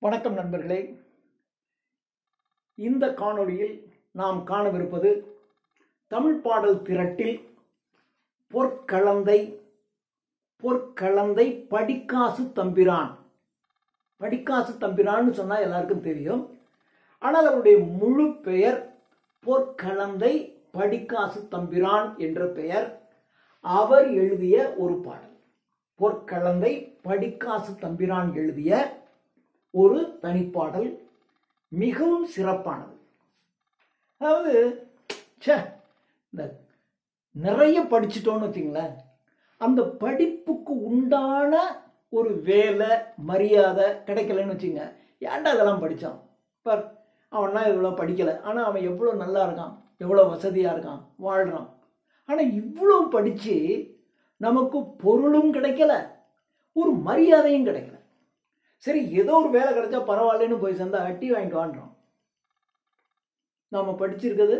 வணக்கம் நண்பர்களே. இந்த காணொளியில் நாம் காணவிருப்பது தமிழ் பாடல் திரட்டில் பொற்களந்தை பொற்களந்தை படிக்காசு தம்பிரான். படிக்காசு தம்பிரான்னு சொன்னால் எல்லாருக்கும் தெரியும். ஆனால் அவருடைய முழு பெயர் பொற்களந்தை படிக்காசு தம்பிரான் என்ற பெயர். அவர் எழுதிய ஒரு பாடல், பொற்களந்தை படிக்காசு தம்பிரான் எழுதிய ஒரு தனிப்பாடல், மிகவும் சிறப்பானது. அதாவது இந்த நிறைய படிச்சுட்டோன்னு வச்சுங்களேன், அந்த படிப்புக்கு உண்டான ஒரு வேலை மரியாதை கிடைக்கலன்னு வச்சுங்க. ஏன்டா அதெல்லாம் படித்தான் பார், அவன்னா இவ்வளோ படிக்கலை, ஆனால் அவன் எவ்வளோ நல்லா இருக்கான், எவ்வளோ வசதியாக இருக்கான், வாழ்கிறான். ஆனால் இவ்வளோ படித்து நமக்கு பொருளும் கிடைக்கல, ஒரு மரியாதையும் கிடைக்கல. சரி, ஏதோ ஒரு வேலை கிடைச்சா பரவாயில்லன்னு போய் சேர்ந்தா அட்டி வாங்கிட்டு வாங்குறோம். நாம் படிச்சிருக்கிறது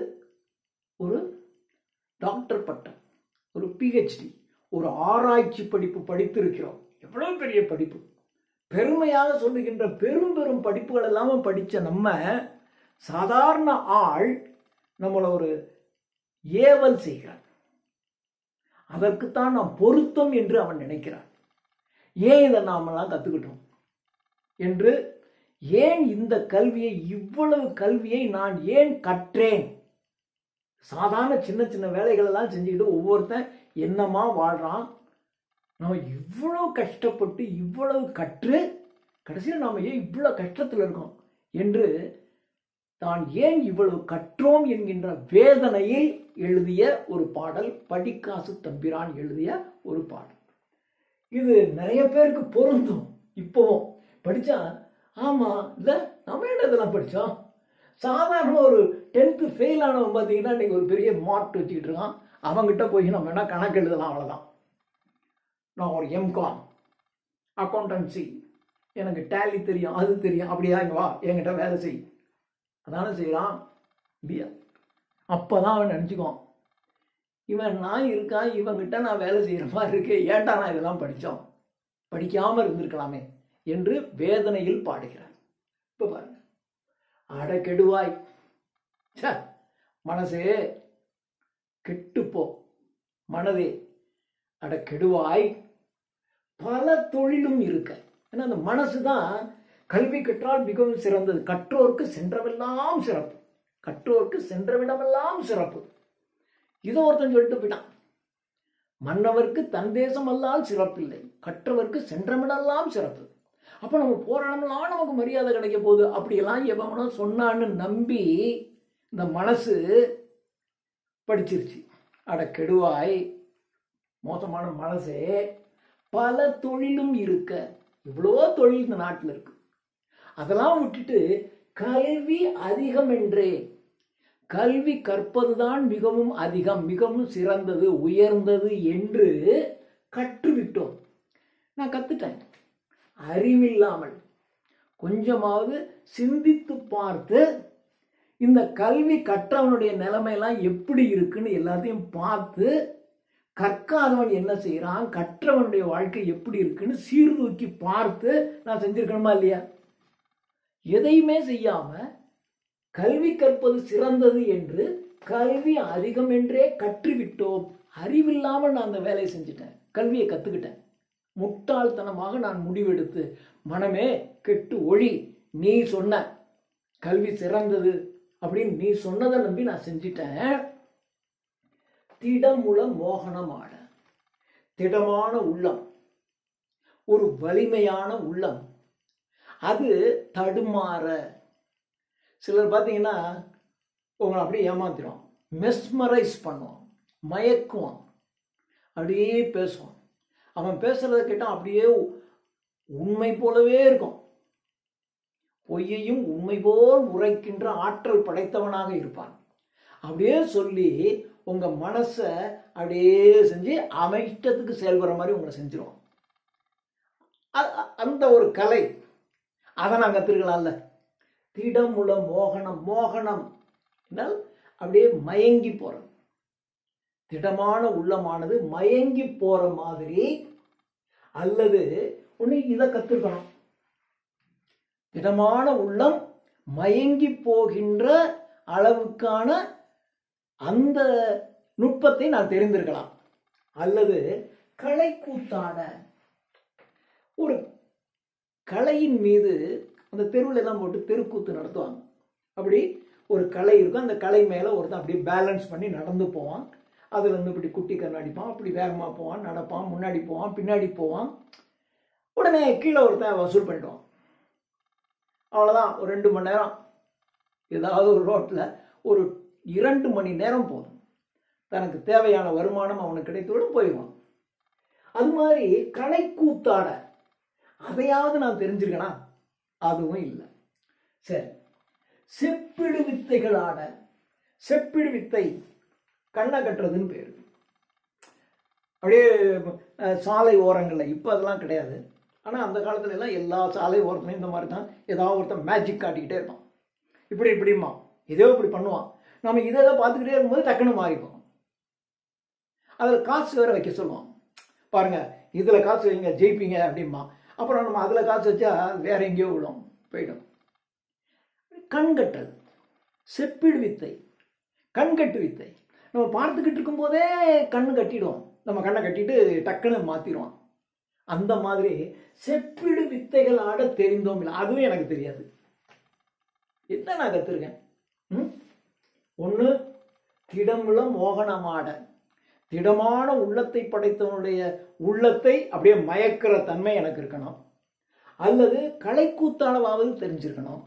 ஒரு டாக்டர் பட்டம், ஒரு பிஹெச்டி, ஒரு ஆராய்ச்சி படிப்பு படித்திருக்கிறோம். எவ்வளவு பெரிய படிப்பு! பெருமையாக சொல்லுகின்ற பெரும் பெரும் படிப்புகள் எல்லாமே படித்த நம்ம சாதாரண ஆள் நம்மளை ஒரு ஏவல் செய்கிறான். அதற்குத்தான் நாம் பொருத்தம் என்று அவன் நினைக்கிறான். ஏன் இதை நாமெல்லாம் கற்றுக்கிட்டோம் என்று, ஏன் இந்த கல்வியை, இவ்வளவு கல்வியை நான் ஏன் கற்றேன்? சாதாரண சின்ன சின்ன வேலைகள் எல்லாம் செஞ்சுக்கிட்டு ஒவ்வொருத்தன் என்னமா வாழ்றான். நம்ம இவ்வளவு கஷ்டப்பட்டு இவ்வளவு கற்று கடைசியில் நாம் ஏன் இவ்வளவு கஷ்டத்தில் இருக்கோம் என்று, தான் ஏன் இவ்வளவு கற்றோம் என்கின்ற வேதனையில் எழுதிய ஒரு பாடல், படிக்காசு தம்பிரான் எழுதிய ஒரு பாடல். இது நிறைய பேருக்கு பொருந்தும். இப்போவும் படித்தா ஆமாம், இல்லை நம்ம என்ன இதெல்லாம் படித்தோம். சாதாரண ஒரு 10th ஃபெயில் ஆனவன் பார்த்தீங்கன்னா இன்றைக்கி ஒரு பெரிய மார்க் வச்சுக்கிட்டு இருக்கான். அவங்ககிட்ட போய் நம்ம என்ன கணக்கு எழுதலாம், அவ்வளோதான். நான் ஒரு எம்காம் அக்கௌண்டன்சி, எனக்கு டேலி தெரியும், அது தெரியும், அப்படியா, இங்கே வா என்கிட்ட வேலை செய், அதானே செய்யலாம் இல்லையா? அப்போ தான் அவன் நினச்சிக்குவான், இவன் நான் இருக்கான், இவங்கிட்ட நான் வேலை செய்கிற மாதிரி இருக்கு, ஏன்டா நான் இதெல்லாம் படித்தோம், படிக்காமல் இருந்திருக்கலாமே என்று வேதனையில் பாடுகிறார். இப்போ பாருங்க, அட கெடுவாய், மனசே கெட்டுப்போ, மனதே அட கெடுவாய், பல தொழிலும் இருக்க. ஏன்னா அந்த மனசு தான் கல்வி கற்றால் மிகவும் சிறந்தது. கற்றோருக்கு சென்றவெல்லாம் சிறப்பு, கற்றோருக்கு சென்றவிடமெல்லாம் சிறப்பு. இதோ ஒருத்தன் சொல்லிட்டு போயிட்டான், மன்னவர்க்கு தன் தேசம் அல்லால் சிறப்பில்லை, கற்றவர்க்கு சென்றமிடெல்லாம் சிறப்பு. அப்போ நம்ம போராடலாம், நமக்கு மரியாதை கிடைக்க போகுது, அப்படியெல்லாம் எவனோ சொன்னான்னு நம்பி இந்த மனசு படிச்சிருச்சு. அட கெடுவாய், மோசமான மனசே, பல தொழிலும் இருக்க. இவ்வளோ தொழில் இந்த நாட்டில் இருக்கு, அதெல்லாம் விட்டுட்டு கல்வி அதிகம் என்றே, கல்வி கற்பதுதான் மிகவும் அதிகம், மிகவும் சிறந்தது, உயர்ந்தது என்று கற்றுவிட்டோம். நான் கத்துட்டேன். அறிவில்லாமல் கொஞ்சமாவது சிந்தித்து பார்த்து இந்த கல்வி கற்றவனுடைய நிலைமையெல்லாம் எப்படி இருக்குன்னு எல்லாத்தையும் பார்த்து, கற்காதவன் என்ன செய்யறான், கற்றவனுடைய வாழ்க்கை எப்படி இருக்குன்னு சீர்தூக்கி பார்த்து நான் செஞ்சிருக்கணுமா இல்லையா? எதையுமே செய்யாம கல்வி கற்பது சிறந்தது என்று கல்வி அதிகம் என்றே கற்றுவிட்டோம். அறிவில்லாமல் நான் அந்த வேலையை செஞ்சுட்டேன், கல்வியை கத்துக்கிட்டேன். முட்டாள்தனமாக நான் முடிவெடுத்து, மனமே கெட்டு ஒழி, நீ சொன்ன கல்வி சிறந்தது அப்படின்னு நீ சொன்னதை நம்பி நான் செஞ்சிட்டேன். திடமுள மோகனம் ஆட, திடமான உள்ளம், ஒரு வலிமையான உள்ளம், அது தடுமாற. சிலர் பார்த்தீங்கன்னா உங்களை அப்படியே ஏமாத்திடும், மெஸ்மரைஸ் பண்ணுவான், மயக்குவான், அப்படியே பேசுவான். அவன் பேசுறத கேட்டால் அப்படியே உண்மை போலவே இருக்கும். பொய்யையும் உண்மை போல் உரைக்கின்ற ஆற்றல் படைத்தவனாக இருப்பான். அப்படியே சொல்லி உங்க மனசை அப்படியே செஞ்சு அவன் இஷ்டத்துக்கு செயல்படுற மாதிரி உங்களை செஞ்சிருவான். அந்த ஒரு கலை, அதை நான் கற்றுக்கலாம்ல. திடமுள மோகனம், மோகனம் என்றால் அப்படியே மயங்கி போறது. திடமான உள்ளமானது மயங்கி போற மாதிரி. அல்லது ஒன்று இதை கற்றுக்கணும், திடமான உள்ளம் மயங்கி போகின்ற அளவுக்கான அந்த நுட்பத்தை நான் தெரிந்திருக்கலாம். அல்லது கலை கூத்தாட, ஒரு கலையின் மீது அந்த தெருவில் எல்லாம் போட்டு தெருக்கூத்து நடத்துவாங்க. அப்படி ஒரு கலை இருக்கும், அந்த கலை மேலே ஒருத்தன் அப்படியே பேலன்ஸ் பண்ணி நடந்து போவான். அதில் வந்து இப்படி குட்டி கண்ணாடிப்பான், அப்படி வேகமாக போவான், நடப்பான், முன்னாடி போவான், பின்னாடி போவான். உடனே கீழே ஒருத்தன் வசூல் பண்ணிடுவான். அவ்வளோதான், ஒரு 2 மணி நேரம் ஏதாவது ஒரு ரோட்டில் ஒரு 2 மணி நேரம் போதும், தனக்கு தேவையான வருமானம் அவனுக்கு கிடைத்தோடு போயிடுவான். அது மாதிரி கலை கூத்தாட அதையாவது நான் தெரிஞ்சிருக்கேனா? அதுவும் இல்லை. சரி, செப்பிடு வித்தைகள் ஆட. செப்பிடு வித்தை கண்ணை கட்டுறதுன்னு பேரு. அப்படியே சாலை ஓரங்களில், இப்போ அதெல்லாம் கிடையாது, ஆனால் அந்த காலத்துல எல்லாம் எல்லா சாலை ஓரத்துலையும் இந்த மாதிரி தான் ஏதாவது ஒருத்தன் மேஜிக் காட்டிக்கிட்டே இருப்பான். இப்படி இப்படிமா இதோ இப்படி பண்ணுவான். நம்ம இதை பார்த்துக்கிட்டே இருக்கும்போது டக்குன்னு மாறிப்போம். அதில் காசு வேற வைக்க சொல்லுவான். பாருங்க, இதில் காசு வைங்க ஜெயிப்பீங்க அப்படிமா. அப்புறம் நம்ம அதில் காசு வச்சா வேற எங்கேயோ விடும், போயிடும். கண் கட்டுறது செப்பிடு வித்தை, கண்கட்டு வித்தை. நம்ம பார்த்துக்கிட்டு இருக்கும் போதே கண்ணு கட்டிடுவோம், நம்ம கண்ணை கட்டிட்டு டக்குன்னு மாத்திடுவோம். அந்த மாதிரி செப்பிடு வித்தைகள் ஆட தெரிந்தோம் இல்லை, அதுவும் எனக்கு தெரியாது. என்ன நான் கத்துருக்கேன்? ஒன்று, திடமுள்ள மோகனம் ஆட. திடமான உள்ளத்தை படைத்தவனுடைய உள்ளத்தை அப்படியே மயக்கிற தன்மை எனக்கு இருக்கணும். அல்லது கலைக்கூத்தாளவாவது தெரிஞ்சிருக்கணும்.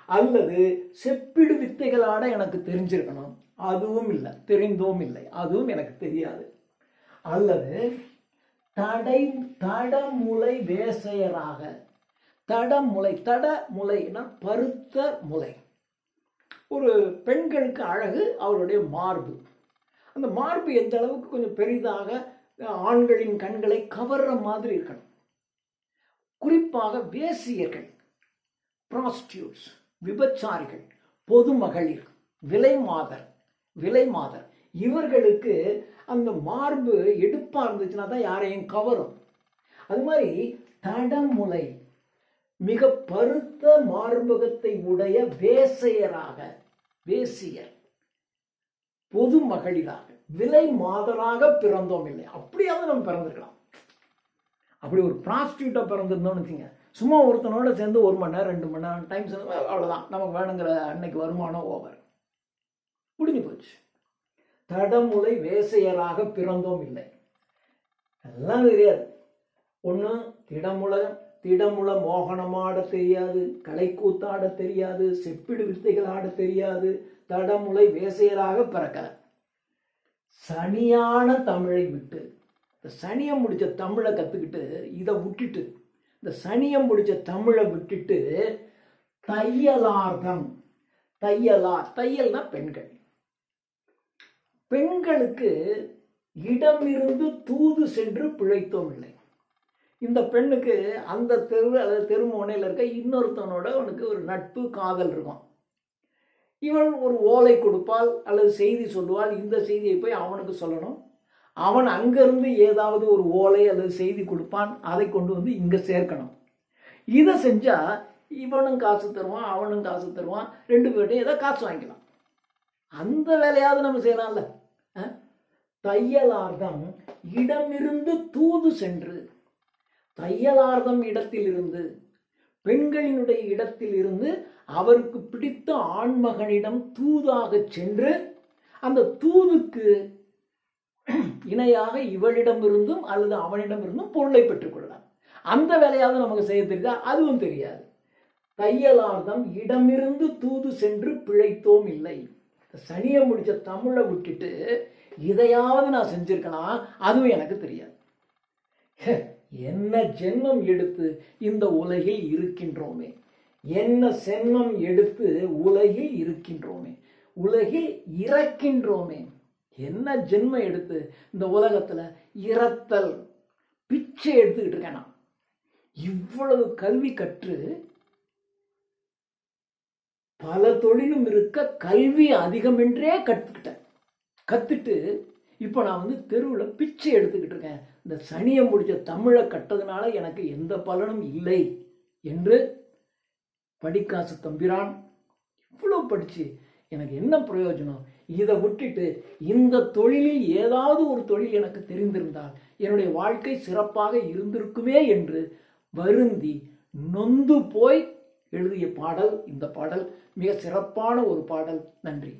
அல்லது செப்பிடு வித்தைகள் ஆட எனக்கு தெரிஞ்சிருக்கணும். அதுவும் இல்லை, தெரிந்தோம் இல்லை, அதுவும் எனக்கு தெரியாது. அல்லது தடமுலை வேசையராக. தடமுலை, தடமுலைனா பருத்த முலை. ஒரு பெண்களுக்கு அழகு அவருடைய மார்பு. அந்த மார்பு எந்த அளவுக்கு கொஞ்சம் பெரிதாக ஆண்களின் கண்களை கவர்ற மாதிரி இருக்கணும். குறிப்பாக வேசியர்கள், ப்ராஸ்டியூட்ஸ், விபச்சாரிகள், பொதுமகளிர், விலைமாதர் இவர்களுக்கு அந்த மார்பு எடுப்பா இருந்துச்சுன்னா தான் யாரையும் கவரும். அது மாதிரி தடமுலை, மிக பருத்த மார்பகத்தை உடைய வேசையராக, வேசியர், பொது மகளிராக, விலை மாதராக பிறந்தோம் இல்லை. அப்படியாவது நம்ம பிறந்திருக்கலாம். அப்படி ஒரு ப்ராஸ்டியூட்டா பிறந்திருந்தோம்னு வச்சுங்க, சும்மா ஒருத்தனோட சேர்ந்து 1 மணி நேரம் 2 மணி நேரம் டைம் சேர்ந்து அவ்வளோதான், நமக்கு வேணுங்கிற அன்னைக்கு வருமானம் ஓவர், முடிஞ்சு போச்சு. தடமுலை வேசையராக பிறந்தோம் இல்லை. எல்லாம் தெரியாது. ஒன்று திடமுல மோகனமாட தெரியாது, கலைக்கூத்தாட தெரியாது, செப்பிடு வித்தைகள் ஆட தெரியாது, தடமுலை வேசையராக பிறக்கல. சனியான தமிழை விட்டு, இந்த சனியம் முடிச்ச தமிழை கத்துக்கிட்டு இதை விட்டுட்டு, இந்த சனியம் முடிச்ச தமிழை விட்டுட்டு தையலார்த்தம், தையல்னா பெண்கள், பெண்களுக்கு இடமிருந்து தூது சென்று பிழைத்தோம் இல்லை. இந்த பெண்ணுக்கு அந்த தெரு அல்லது தெருமுனையில் இருக்க இன்னொருத்தனோட அவனுக்கு ஒரு நட்பு காதல் இருக்கும். இவள் ஒரு ஓலை கொடுப்பாள் அல்லது செய்தி சொல்லுவாள். இந்த செய்தியை போய் அவனுக்கு சொல்லணும். அவன் அங்கிருந்து ஏதாவது ஒரு ஓலை அல்லது செய்தி கொடுப்பான், அதை கொண்டு வந்து இங்கே சேர்க்கணும். இதை செஞ்சா இவனும் காசு தருவான், அவனும் காசு தருவான், 2 பேர்ட்டையும் ஏதோ காசு வாங்கிக்கலாம். அந்த வேலையாவது நம்ம செய்யலாம்ல. தையலார்த்தம் இடமிருந்து தூது சென்று, தையலார்த்தம் இடத்தில் இருந்து, பெண்களினுடைய இடத்தில் இருந்து அவருக்கு பிடித்த ஆண்மகனிடம் தூதாக சென்று அந்த தூதுக்கு இணையாக இவளிடமிருந்தும் அல்லது அவனிடமிருந்தும் பொருளை பெற்றுக்கொள்ளலாம். அந்த வேலையாவது நமக்கு செய்ய தெரியுதா? அதுவும் தெரியாது. தையலார்த்தம் இடமிருந்து தூது சென்று பிழைத்தோம் இல்லை. சனியை முடிச்ச தமிழை விட்டுட்டு இதையாவது நான் செஞ்சிருக்கலாம், அதுவும் எனக்கு தெரியாது. என்ன ஜென்மம் எடுத்து இந்த உலகில் இருக்கின்றோமே, என்ன சென்மம் எடுத்து உலகில் இருக்கின்றோமே, உலகில் இறக்கின்றோமே, என்ன ஜென்மம் எடுத்து இந்த உலகத்துல இறத்தல், பிச்சை எடுத்துக்கிட்டு இருக்கேன் நான். இவ்வளவு கல்வி கற்று பல தொழிலும் இருக்க கல்வி அதிகமென்றே கத்துட்டு இப்போ நான் வந்து தெருவில் பிச்சை எடுத்துக்கிட்டு இருக்கேன். இந்த சனியை முடிச்ச தமிழை கட்டதுனால எனக்கு எந்த பலனும் இல்லை என்று படிக்காசு தம்பிரான் இவ்வளோ படித்து எனக்கு என்ன பிரயோஜனம்? இதை விட்டுட்டு இந்த தொழிலில் ஏதாவது ஒரு தொழில் எனக்கு தெரிந்திருந்தால் என்னுடைய வாழ்க்கை சிறப்பாக இருந்திருக்குமே என்று வருந்தி நொந்து போய் எழுதிய பாடல் இந்த பாடல். மிக சிறப்பான ஒரு பாடல். நன்றி.